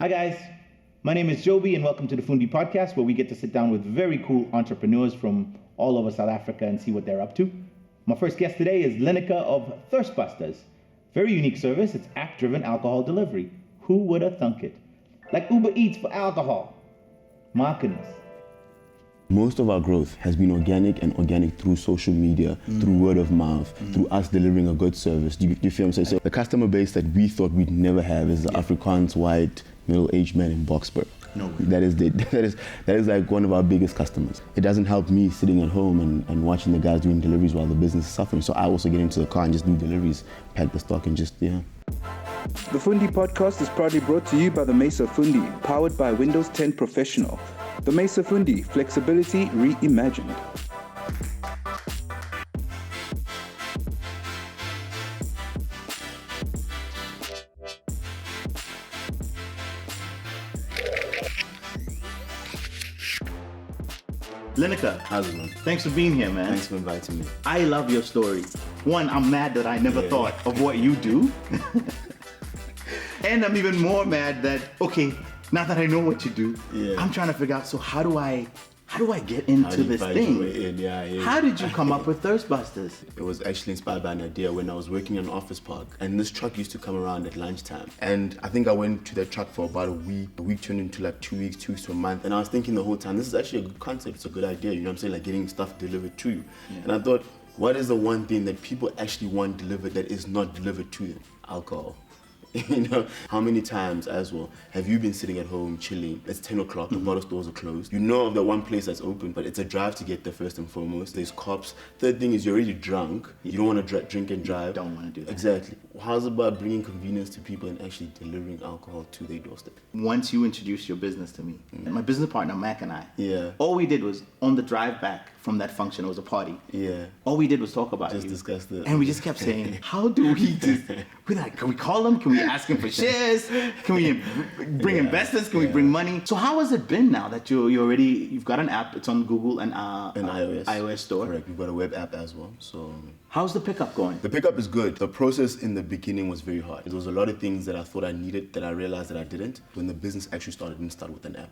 Hi guys, my name is Jobie and welcome to the Fundi Podcast, where we get to sit down with very cool entrepreneurs from all over South Africa and see what they're up to. My first guest today is Linaker of Thirstbusters. Very unique service, it's app-driven alcohol delivery. Who would have thunk it? Like Uber Eats for alcohol. My goodness. Most of our growth has been organic through social media, through word of mouth, through us delivering a good service. Do you feel what I'm saying? So the customer base that we thought we'd never have is the Afrikaans white middle-aged man in Boksburg. No way. That is like one of our biggest customers. It doesn't help me sitting at home and watching the guys doing deliveries while the business is suffering. So I also get into the car and just do deliveries, pack the stock and just, The Fundi Podcast is proudly brought to you by the Mesa Fundi, powered by Windows 10 Professional. The Mesa Fundi, flexibility reimagined. Linaker, how's it going? thanks for being here, man. Thanks for inviting me. I love your story. One, I'm mad that I never thought of what you do. And I'm even more mad that, okay, now that I know what you do, I'm trying to figure out, so how do I get into this thing? How did you come up with Thirstbusters? It was actually inspired by an idea when I was working in an office park, and this truck used to come around at lunchtime. And I think I went to that truck for about a week. A week turned into like 2 weeks, 2 weeks to a month. And I was thinking the whole time, this is actually a good concept. It's a good idea. You know what I'm saying? Like getting stuff delivered to you. And I thought, what is the one thing that people actually want delivered that is not delivered to them? Alcohol. How many times as well have you been sitting at home chilling? It's 10 o'clock, the bottle stores are closed. You know of the one place that's open, but it's a drive to get there first and foremost. There's cops. Third thing is you're already drunk. You don't want to drink and drive. Don't want to do that. Exactly. How's it about bringing convenience to people and actually delivering alcohol to their doorstep? Once you introduced your business to me, and my business partner, Mac, and I, all we did was on the drive back from that function, it was a party. All we did was talk about just you. Discuss it. And we just kept saying, how do we just, we're like, can we call them? Can we ask them for shares? Can we bring investors? Can we bring money? So how has it been now that you've got an app, it's on Google and iOS store? Correct, we've got a web app as well. So how's the pickup going? The pickup is good. The process in the beginning was very hard. There was a lot of things that I thought I needed that I realized that I didn't. When the business actually started, it didn't start with an app.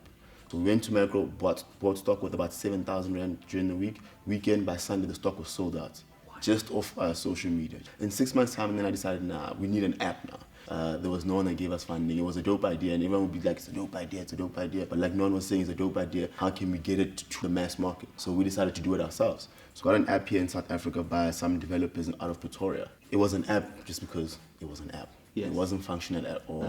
So we went to Macro, bought stock with about 7,000 Rand during the week. Weekend, by Sunday, the stock was sold out. Just off social media. In 6 months' time, then I decided, we need an app now. There was no one that gave us funding. It was a dope idea, and everyone would be like, it's a dope idea. But like no one was saying, it's a dope idea. How can we get it to the mass market? So we decided to do it ourselves. So got an app here in South Africa by some developers out of Pretoria. It was an app just because it was an app. Yes. It wasn't functional at all.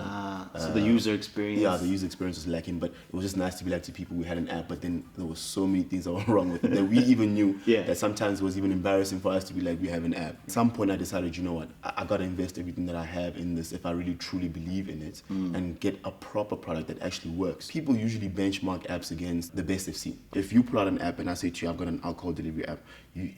So the user experience? Yeah, the user experience was lacking, but it was just nice to be like to people. We had an app, but then there was so many things that were wrong with it that we even knew that sometimes it was even embarrassing for us to be like, we have an app. At some point I decided, you know what, I got to invest everything that I have in this if I really truly believe in it and get a proper product that actually works. People usually benchmark apps against the best they've seen. If you pull out an app and I say to you, I've got an alcohol delivery app,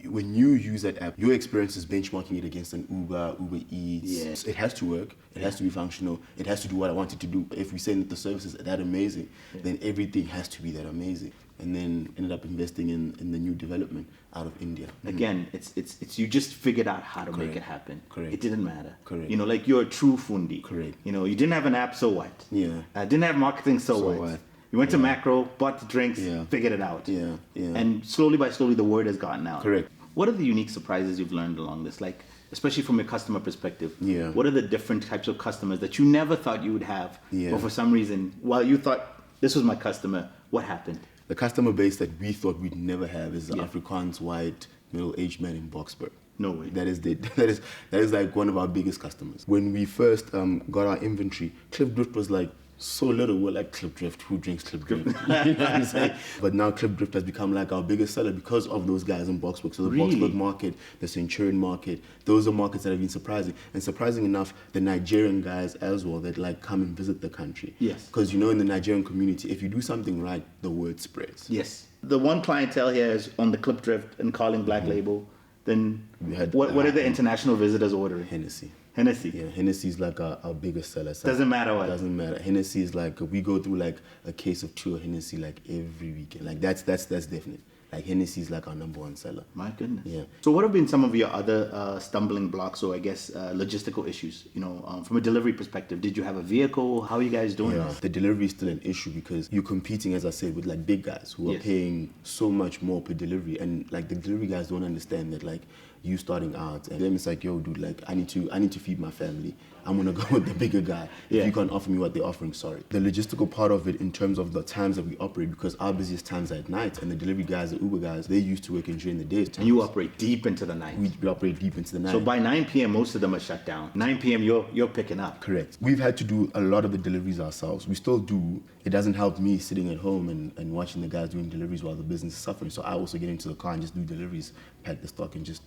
when you use that app, your experience is benchmarking it against an Uber Eats. Yeah. So it has to work. It has to be functional. It has to do what I want it to do. If we say that the service is that amazing, then everything has to be that amazing. And then ended up investing in the new development out of India. Again, it's you just figured out how to make it happen. Correct. It didn't matter. Correct. Like you're a true Fundi. Correct. You didn't have an app, so what? Yeah. Didn't have marketing, so what? You went to Macro, bought the drinks, figured it out. Yeah. And slowly by slowly, the word has gotten out. Correct. What are the unique surprises you've learned along this? Like, especially from a customer perspective. Yeah. What are the different types of customers that you never thought you would have? Yeah. But for some reason, while you thought this was my customer, what happened? The customer base that we thought we'd never have is the Afrikaans white middle-aged man in Boksburg. No way. That is like one of our biggest customers. When we first got our inventory, Cliff Drift was like so little. We're like, Cliff Drift, who drinks Cliff Drift? You know what I'm saying? But now Cliff Drift has become like our biggest seller because of those guys in Boksburg. So the Boksburg market, the Centurion market, those are markets that have been surprising. And surprising enough, the Nigerian guys as well that like come and visit the country. Yes. Because in the Nigerian community, if you do something right, the word spreads. Yes. The one clientele here is on the Cliff Drift and Carling Black Label. Then what are the international visitors ordering? Hennessy. Yeah, Hennessy is like our biggest seller. Doesn't matter what. Doesn't matter. Hennessy is like, we go through like a case of 2 of Hennessy like every weekend. Like that's definite. Like Hennessy's like our number one seller. My goodness. Yeah. So what have been some of your other stumbling blocks, or I guess logistical issues? From a delivery perspective, did you have a vehicle? How are you guys doing this? The delivery is still an issue because you're competing, as I said, with like big guys who are paying so much more per delivery, and like the delivery guys don't understand that like you starting out, and then it's like, yo, dude, like I need to feed my family. I'm gonna go with the bigger guy. If you can't offer me what they're offering, sorry. The logistical part of it, in terms of the times that we operate, because our busiest times are at night, and the delivery guys, the Uber guys, they used to work during the day. And you operate deep into the night. We operate deep into the night. So by 9 p.m., most of them are shut down. 9 p.m., you're picking up. Correct. We've had to do a lot of the deliveries ourselves. We still do. It doesn't help me sitting at home and watching the guys doing deliveries while the business is suffering. So I also get into the car and just do deliveries, pack the stock, and just,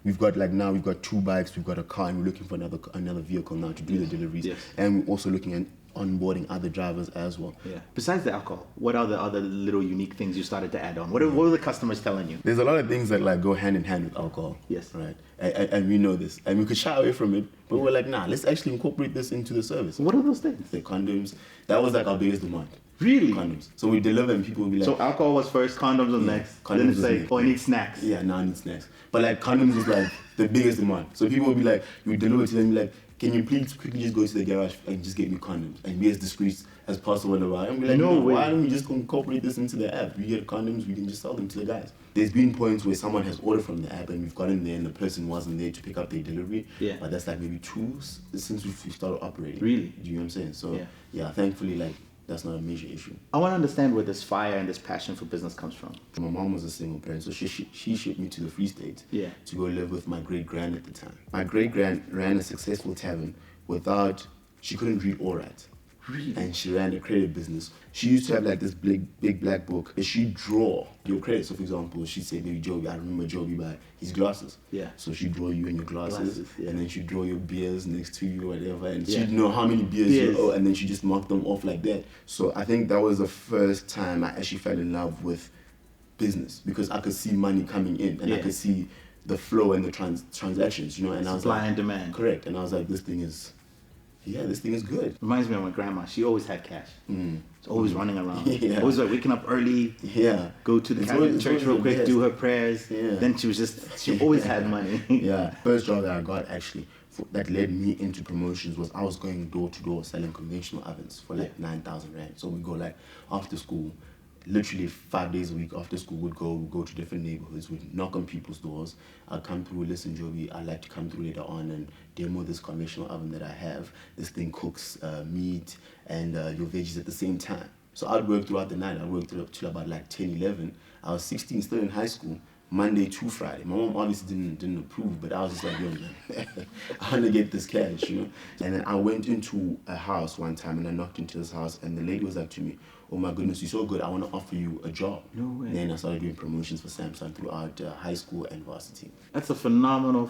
We've got 2 bikes, we've got a car, and we're looking for another vehicle now to do the deliveries. Yes. And we're also looking at onboarding other drivers as well. Yeah. Besides the alcohol, what are the other little unique things you started to add on? What are the customers telling you? There's a lot of things that like go hand in hand with alcohol. Yes. Right. And we know this. And we could shy away from it, but we're like, nah, let's actually incorporate this into the service. What are those things? The condoms. That was like our biggest demand. Really? Condoms. So we deliver and people will be like... So alcohol was first, condoms was next. Condoms then it's was like, next. I need snacks. Yeah, now I need snacks. But like condoms is like the biggest demand. So people will be like, you deliver to them, like, can you please quickly just go to the garage and just get me condoms and be as discreet as possible about it? And we're like, No way. Why don't we just incorporate this into the app? We get condoms, we can just sell them to the guys. There's been points where someone has ordered from the app and we've gotten there and the person wasn't there to pick up their delivery. Yeah. But that's like maybe 2 since we've started operating. Really? Do you know what I'm saying? So Yeah. thankfully, like, that's not a major issue. I want to understand where this fire and this passion for business comes from. My mom was a single parent, so she shipped me to the Free State to go live with my great-grand at the time. My great-grand ran a successful tavern she couldn't read or write. Really? And she ran a credit business. She used to have like this big black book, and she'd draw your credit. So for example, she'd say, maybe Jobie, I remember Jobie by his glasses. Yeah. So she'd draw you and your glasses, yeah. and then she'd draw your beers next to you, whatever, and she'd know how many beers you owe, and then she just marked them off like that. So I think that was the first time I actually fell in love with business, because I could see money coming in, and I could see the flow and the transactions, and I was Supply like, and demand. Correct. And I was like, this thing is good. Reminds me of my grandma. She always had cash. She's always running around. Yeah. Always like waking up early. Yeah. Go to the Catholic church real quick, best. do her prayers. Yeah. Then she always had money. Yeah. First job that I got actually that led me into promotions was I was going door to door selling conventional ovens for like 9,000 rand. So we go like after school, literally 5 days a week after school, we'd go to different neighborhoods, we'd knock on people's doors. I'd come through, listen, Jobie, I'd like to come through later on and demo this conventional oven that I have. This thing cooks meat and your veggies at the same time. So I'd work throughout the night. I'd work till about like 10, 11. I was 16, still in high school, Monday to Friday. My mom obviously didn't approve, but I was just like, yo, man, I want to get this cash, And then I went into a house one time, and I knocked into this house, and the lady was like to me, oh my goodness, you're so good, I want to offer you a job. No way. And then I started doing promotions for Samsung throughout high school and varsity. That's a phenomenal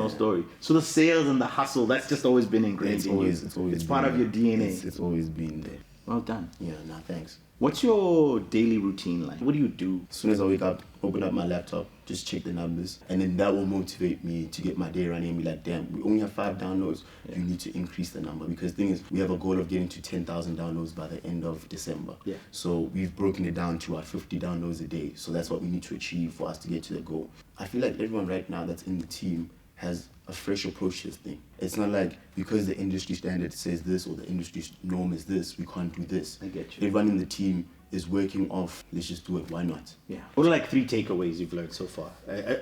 story. So the sales and the hustle, that's just always been ingrained in you. It's part of your DNA. It's always been there. Well done. Yeah, nah, thanks. What's your daily routine like? What do you do? As soon as I wake up, open up my laptop, just check the numbers, and then that will motivate me to get my day running and be like, damn, we only have 5 downloads. You need to increase the number, because the thing is, we have a goal of getting to 10,000 downloads by the end of December. Yeah. So we've broken it down to 50 downloads a day. So that's what we need to achieve for us to get to the goal. I feel like everyone right now that's in the team has a fresh approach to this thing. It's not like because the industry standard says this or the industry norm is this, we can't do this. I get you. Everyone in the team is working off, let's just do it, why not? Yeah. What are like 3 takeaways you've learned so far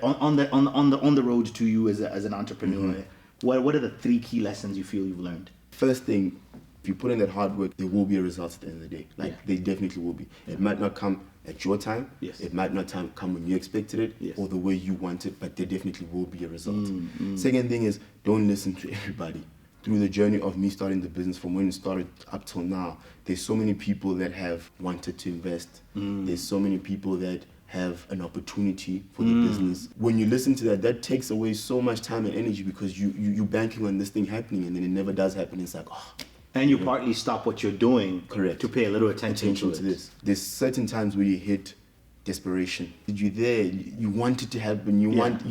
on the road to you as an entrepreneur? Mm-hmm. What are the 3 key lessons you feel you've learned? First thing, if you put in that hard work, there will be a result at the end of the day. They definitely will be. It might not come at your time. Yes. It might not come when you expected it, yes, or the way you want it, but there definitely will be a result. Second thing is, don't listen to everybody. Through the journey of me starting the business, from when it started up till now, there's so many people that have wanted to invest. There's so many people that have an opportunity for the business. When you listen to that takes away so much time and energy, because you're banking on this thing happening, and then it never does happen. It's like, oh. And you partly stop what you're doing, correct, to pay a little attention to this. There's certain times where you hit desperation. You're there, you want it to happen, you want,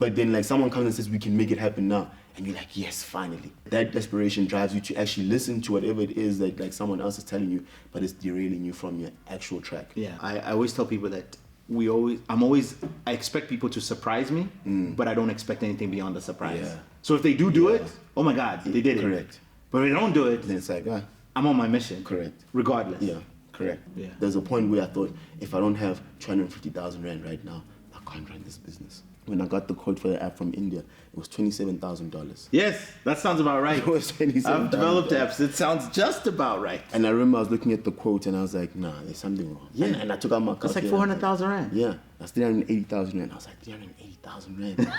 but then like someone comes and says, we can make it happen now. And you're like, yes, finally. That desperation drives you to actually listen to whatever it is that like someone else is telling you, but it's derailing you from your actual track. Yeah, I always tell people that I expect people to surprise me, but I don't expect anything beyond the surprise. Yeah. So if they do it, oh my God, they did it. Correct. But if they don't do it, Then it's like, I'm on my mission. Correct. Regardless. Yeah, correct. Yeah. There's a point where I thought, if I don't have 250,000 Rand right now, I can't run this business. When I got the quote for the app from India, it was $27,000. Yes, that sounds about right. It was $27,000. I've developed apps. It sounds just about right. And I remember I was looking at the quote and I was like, nah, there's something wrong. Yeah. And I took out my That's like calculator. 400,000 Rand. Yeah, that's 380,000 Rand. I was like, 380,000 Rand.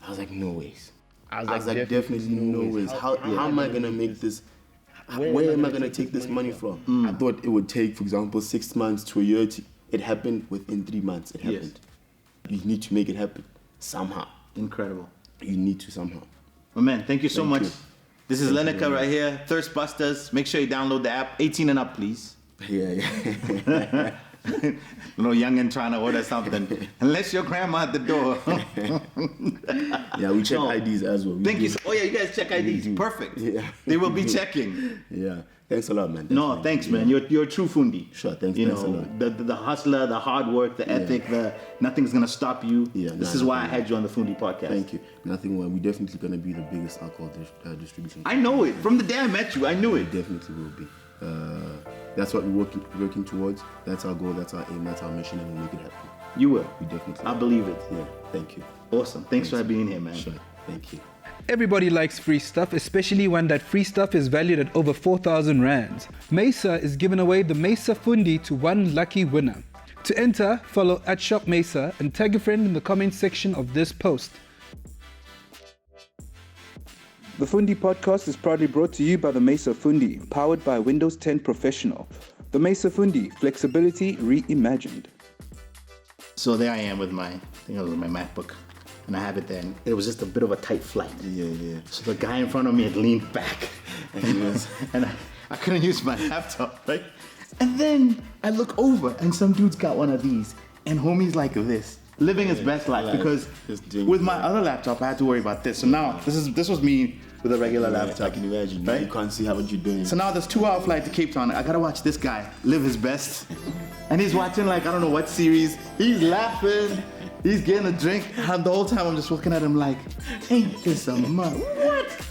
I was like, no ways. I was like, definitely no ways. How am I going to make this? Where am I going to take this money from? I thought it would take, for example, 6 months to a year. It happened within 3 months. It happened. You need to make it happen somehow. Incredible. You need to somehow. Well, man, thank you so Thank much. you. This is Linaker right here, Thirstbusters. Make sure you download the app. 18 and up, please. Yeah. No youngin' trying to order something. Unless your grandma at the door. Yeah, we check No. IDs as well. Thank you. Oh, yeah, you guys check IDs. do. Perfect. Yeah. They will be checking. Yeah. Thanks a lot, man. No, thanks, man. You're a true Fundi. Sure, thanks. You Thanks a know, lot. the hustler, the hard work, the ethic, nothing's gonna stop you. Yeah, This nah, is why I nothing. had you on the Fundi podcast. Thank you. Nothing wrong. We're definitely going to be the biggest alcohol distribution. I know it. From the day I met you, I knew it. Definitely will be. That's what we're working towards. That's our goal. That's our aim. That's our mission, and we'll make it happen. You will. We definitely. I believe it. Yeah. Thank you. Awesome. Thanks for being here, man. Sure. Thank you. Everybody likes free stuff, especially when that free stuff is valued at over 4,000 rands. Mesa is giving away the Mesa Fundi to one lucky winner. To enter, follow @ShopMesa and tag a friend in the comment section of this post. The Fundi Podcast is proudly brought to you by the Mesa Fundi, powered by Windows 10 Professional. The Mesa Fundi, flexibility reimagined. So there I am with my MacBook, and I have it there. And it was just a bit of a tight flight. Yeah. So the guy in front of me had leaned back, and I couldn't use my laptop, right? And then I look over, and some dude's got one of these, and homie's like this, living his best life, because just doing with my other laptop, I had to worry about this. So now this was me with a regular laptop. I can imagine. Right? You can't see how what you're doing. So now this 2-hour flight to Cape Town, I gotta watch this guy live his best. And he's watching like, I don't know what series. He's laughing, he's getting a drink. And the whole time I'm just looking at him like, ain't this a mug? What?